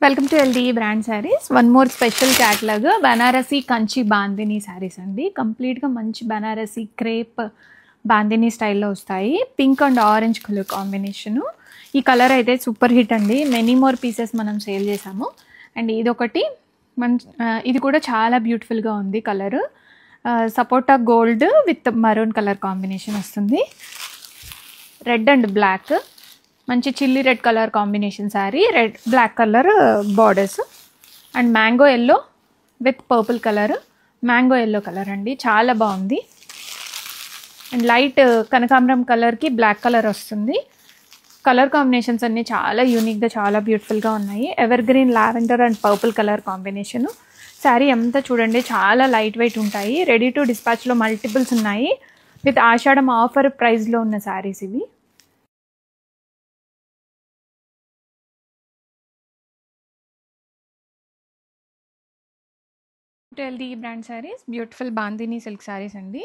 Welcome to LDE brand saris. One more special catalogue Banarasi Kanchi bandhani saris అండి. కంప్లీట్గా మంచి బనారసి క్రేప్ బాందిని స్టైల్లో వస్తాయి. Pink and orange colour combination. ఈ కలర్ అయితే సూపర్ హిట్ అండి. మెనీ మోర్ పీసెస్ మనం సేల్ చేసాము. అండ్ ఇదొకటి ఇది కూడా చాలా బ్యూటిఫుల్గా ఉంది కలర్. సపోటా gold with maroon colour combination వస్తుంది. రెడ్ అండ్ బ్లాక్, మంచి chilli red colour combination sari. Red black colour borders and mango yellow with purple colour. Mango yellow colour అండి, చాలా బాగుంది. అండ్ లైట్ కనకాంబరం కలర్కి బ్లాక్ కలర్ వస్తుంది. కలర్ కాంబినేషన్స్ అన్నీ చాలా యూనిక్గా చాలా బ్యూటిఫుల్గా ఉన్నాయి. Evergreen lavender and purple colour combination. Sari అంతా చూడండి చాలా లైట్ వెయిట్ ఉంటాయి. రెడీ టు డిస్పాచ్లో మల్టిపుల్స్ ఉన్నాయి. విత్ ఆషాఢం ఆఫర్ ప్రైస్లో ఉన్న శారీస్ ఇవి. LDE brand saris beautiful bandhani silk saris అండి.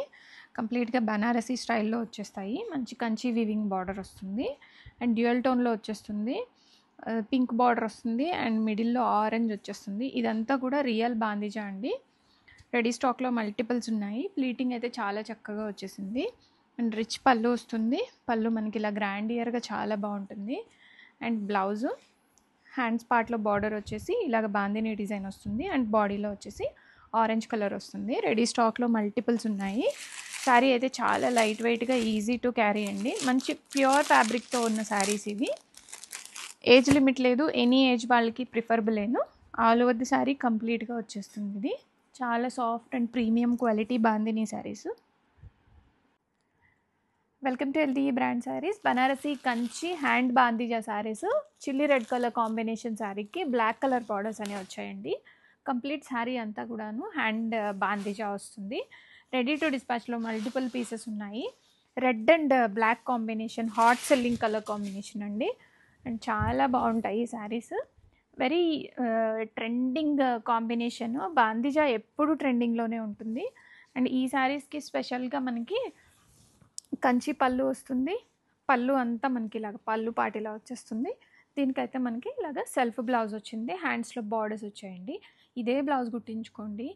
కంప్లీట్గా బనారసీ స్టైల్లో వచ్చేస్తాయి. మంచి కంచి వీవింగ్ బార్డర్ వస్తుంది అండ్ డ్యూయల్ టోన్లో వచ్చేస్తుంది. పింక్ బార్డర్ వస్తుంది అండ్ మిడిల్లో ఆరెంజ్ వచ్చేస్తుంది. ఇదంతా కూడా రియల్ బాందిజా అండి. రెడీ స్టాక్లో మల్టిపుల్స్ ఉన్నాయి. ప్లీటింగ్ అయితే చాలా చక్కగా వచ్చేసింది అండ్ రిచ్ పళ్ళు వస్తుంది. పళ్ళు మనకి ఇలా గ్రాండియర్గా చాలా బాగుంటుంది. అండ్ బ్లౌజు హ్యాండ్స్ పార్ట్లో బార్డర్ వచ్చేసి ఇలాగ బాందిని డిజైన్ వస్తుంది అండ్ బాడీలో వచ్చేసి ఆరెంజ్ కలర్ వస్తుంది. రెడీ స్టాక్లో మల్టిపుల్స్ ఉన్నాయి. శారీ అయితే చాలా లైట్ వెయిట్గా ఈజీ టు క్యారీ అండి. మంచి ప్యూర్ ఫ్యాబ్రిక్తో ఉన్న శారీస్ ఇవి. ఏజ్ లిమిట్ లేదు, ఎనీ ఏజ్ వాళ్ళకి ప్రిఫరబులేను. ఆల్ ఓవర్ ది శారీ కంప్లీట్గా వచ్చేస్తుంది. ఇది చాలా soft and premium quality bandhani saris. Welcome to LDE brand saris. Banarasi Kanchi hand bandhej saris. Chilli red colour combination శారీకి బ్లాక్ కలర్ బార్డర్స్ అనేవి వచ్చాయండి. కంప్లీట్ శారీ అంతా కూడాను హ్యాండ్ బాందిజా వస్తుంది. రెడీ టు డిస్పాచ్లో మల్టిపుల్ పీసెస్ ఉన్నాయి. Red and black combination hot selling colour combination అండి. అండ్ చాలా బాగుంటాయి ఈ saris. Very trending combination. Bandhej ఎప్పుడు ట్రెండింగ్లోనే ఉంటుంది. అండ్ ఈ శారీస్కి స్పెషల్గా మనకి కంచి పళ్ళు వస్తుంది. పళ్ళు అంతా మనకి ఇలాగ పళ్ళు పాటిలా వచ్చేస్తుంది. దీనికైతే మనకి ఇలాగ సెల్ఫ్ బ్లౌజ్ వచ్చింది. హ్యాండ్స్లో బార్డర్స్ వచ్చాయండి. ఇదే బ్లౌజ్ కుట్టించుకోండి.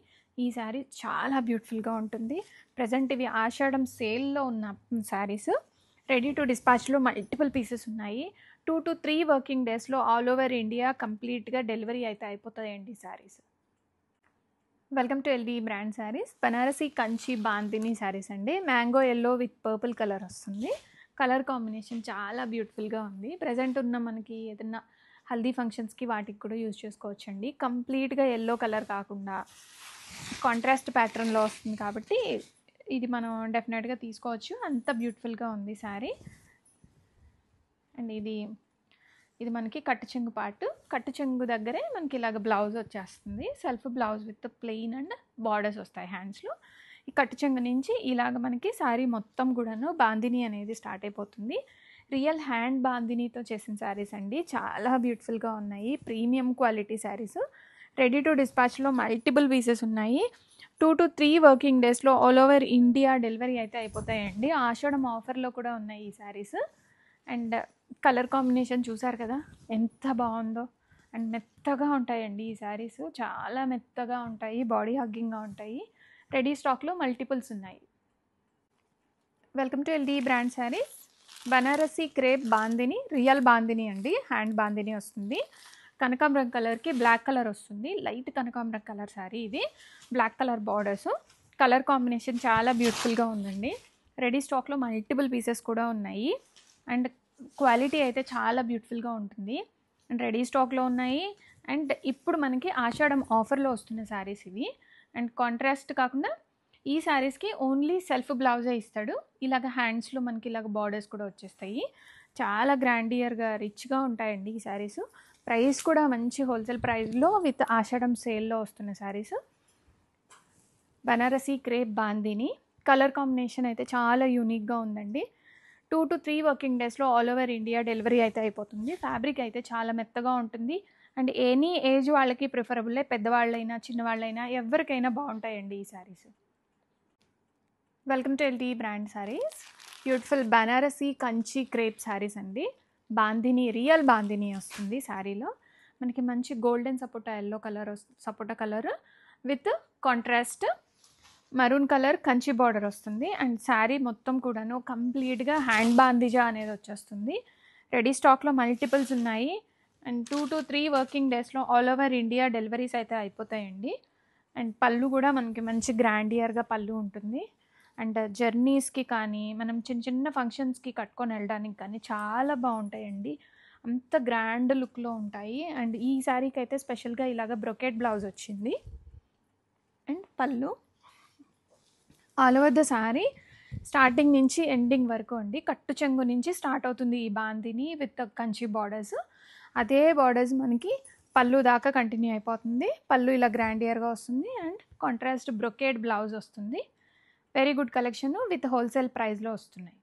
ఈ శారీ చాలా బ్యూటిఫుల్గా ఉంటుంది. ప్రజెంట్ ఇవి ఆషాఢం సేల్లో ఉన్న శారీస్. రెడీ టు డిస్పాచ్లో మల్టిపుల్ పీసెస్ ఉన్నాయి. 2 to 3 వర్కింగ్ డేస్లో ఆల్ ఓవర్ ఇండియా కంప్లీట్గా డెలివరీ అయితే అయిపోతాయండి ఈ saris. Welcome to LDE brand saris. Banarasi Kanchi bandhani saris అండి. Mango yellow with purple colour వస్తుంది. కలర్ కాంబినేషన్ చాలా బ్యూటిఫుల్గా ఉంది. ప్రజెంట్ ఉన్న మనకి ఏదన్నా హల్దీ ఫంక్షన్స్కి వాటికి కూడా యూజ్ చేసుకోవచ్చండి. కంప్లీట్గా ఎల్లో కలర్ కాకుండా కాంట్రాస్ట్ ప్యాటర్న్లో వస్తుంది కాబట్టి ఇది మనం డెఫినెట్గా తీసుకోవచ్చు. అంత బ్యూటిఫుల్గా ఉంది శారీ. అండ్ ఇది మనకి కట్టు చెంగు పార్ట్. కట్టు చెంగు దగ్గరే మనకి ఇలాగ బ్లౌజ్ వచ్చేస్తుంది. Self blouse with plain and borders వస్తాయి హ్యాండ్స్లో. ఈ కట్టు చెంగు నుంచి ఇలాగ మనకి శారీ మొత్తం కూడాను బాందిని అనేది స్టార్ట్ అయిపోతుంది. రియల్ హ్యాండ్ బాందినీతో చేసిన శారీస్ అండి. చాలా బ్యూటిఫుల్గా ఉన్నాయి. Premium quality saris. Ready to డిస్పాచ్లో మల్టిపుల్ పీసెస్ ఉన్నాయి. 2 to 3 వర్కింగ్ డేస్లో ఆల్ ఓవర్ ఇండియా డెలివరీ అయితే అయిపోతాయండి. ఆషాఢం ఆఫర్లో కూడా ఉన్నాయి ఈ శారీస్. అండ్ కలర్ కాంబినేషన్ చూసారు కదా ఎంత బాగుందో. అండ్ మెత్తగా ఉంటాయండి ఈ శారీస్. చాలా మెత్తగా ఉంటాయి, బాడీ హగ్గింగ్గా ఉంటాయి. రెడీ స్టాక్లో మల్టిపుల్స్ ఉన్నాయి. Welcome to LDE brand saris. Banarasi crepe bandhani, real bandhani అండి. హ్యాండ్ బాందిని వస్తుంది. కనకాంబరం కలర్కి బ్లాక్ కలర్ వస్తుంది. లైట్ కనకాంబరం కలర్ శారీ ఇది. Black colour borders. Colour combination చాలా బ్యూటిఫుల్గా ఉందండి. రెడీ స్టాక్లో మల్టిపుల్ పీసెస్ కూడా ఉన్నాయి. అండ్ క్వాలిటీ అయితే చాలా బ్యూటిఫుల్గా ఉంటుంది. అండ్ రెడీ స్టాక్లో ఉన్నాయి. అండ్ ఇప్పుడు మనకి ఆషాఢం ఆఫర్లో వస్తున్న శారీస్ ఇవి. అండ్ కాంట్రాస్ట్ కాకుండా ఈ శారీస్కి ఓన్లీ సెల్ఫ్ బ్లౌజే ఇస్తాడు. ఇలాగ హ్యాండ్స్లో మనకి ఇలాగ బార్డర్స్ కూడా వచ్చేస్తాయి. చాలా గ్రాండియర్గా రిచ్గా ఉంటాయండి ఈ శారీస్. ప్రైస్ కూడా మంచి హోల్సేల్ ప్రైస్లో విత్ ఆషాఢం సేల్లో వస్తున్న saris. Banarasi crepe bandhani. Colour combination అయితే చాలా యూనిక్గా ఉందండి. 2 to 3 వర్కింగ్ డేస్లో ఆల్ ఓవర్ ఇండియా డెలివరీ అయితే అయిపోతుంది. ఫ్యాబ్రిక్ అయితే చాలా మెత్తగా ఉంటుంది. అండ్ ఎనీ ఏజ్ వాళ్ళకి ప్రిఫరబుల్లే. పెద్దవాళ్ళైనా చిన్నవాళ్ళైనా ఎవరికైనా బాగుంటాయండి ఈ saris. Welcome to LDE brand saris. Beautiful Banarasi Kanchi crepe saris అండి. బాందిని, రియల్ బాందిని వస్తుంది శారీలో. మనకి మంచి golden sapota yellow colour sapota colour with contrast maroon colour Kanchi border వస్తుంది. అండ్ శారీ మొత్తం కూడాను కంప్లీట్గా హ్యాండ్ బాందిజా అనేది వచ్చేస్తుంది. రెడీ స్టాక్లో మల్టిపుల్స్ ఉన్నాయి. అండ్ 2 to 3 వర్కింగ్ డేస్లో ఆల్ ఓవర్ ఇండియా డెలివరీస్ అయితే అయిపోతాయండి. అండ్ పళ్ళు కూడా మనకి మంచి గ్రాండియర్గా పళ్ళు ఉంటుంది. అండ్ జర్నీస్కి కానీ మనం చిన్న చిన్న ఫంక్షన్స్కి కట్టుకొని వెళ్ళడానికి కానీ చాలా బాగుంటాయండి. అంత గ్రాండ్ లుక్లో ఉంటాయి. అండ్ ఈ శారీకి అయితే స్పెషల్గా ఇలాగ బ్రొకెట్ బ్లౌజ్ వచ్చింది. అండ్ పళ్ళు all over the sari starting నుంచి ఎండింగ్ వరకు అండి. కట్టు చెంగు నుంచి స్టార్ట్ అవుతుంది ఈ బాందిని విత్ కంచి బార్డర్స్. అదే బార్డర్స్ మనకి పళ్ళు దాకా కంటిన్యూ అయిపోతుంది. పళ్ళు ఇలా గ్రాండియర్గా వస్తుంది. అండ్ కాంట్రాస్ట్ బ్రొకేడ్ బ్లౌజ్ వస్తుంది. Very good collection with wholesale ప్రైస్లో వస్తున్నాయి.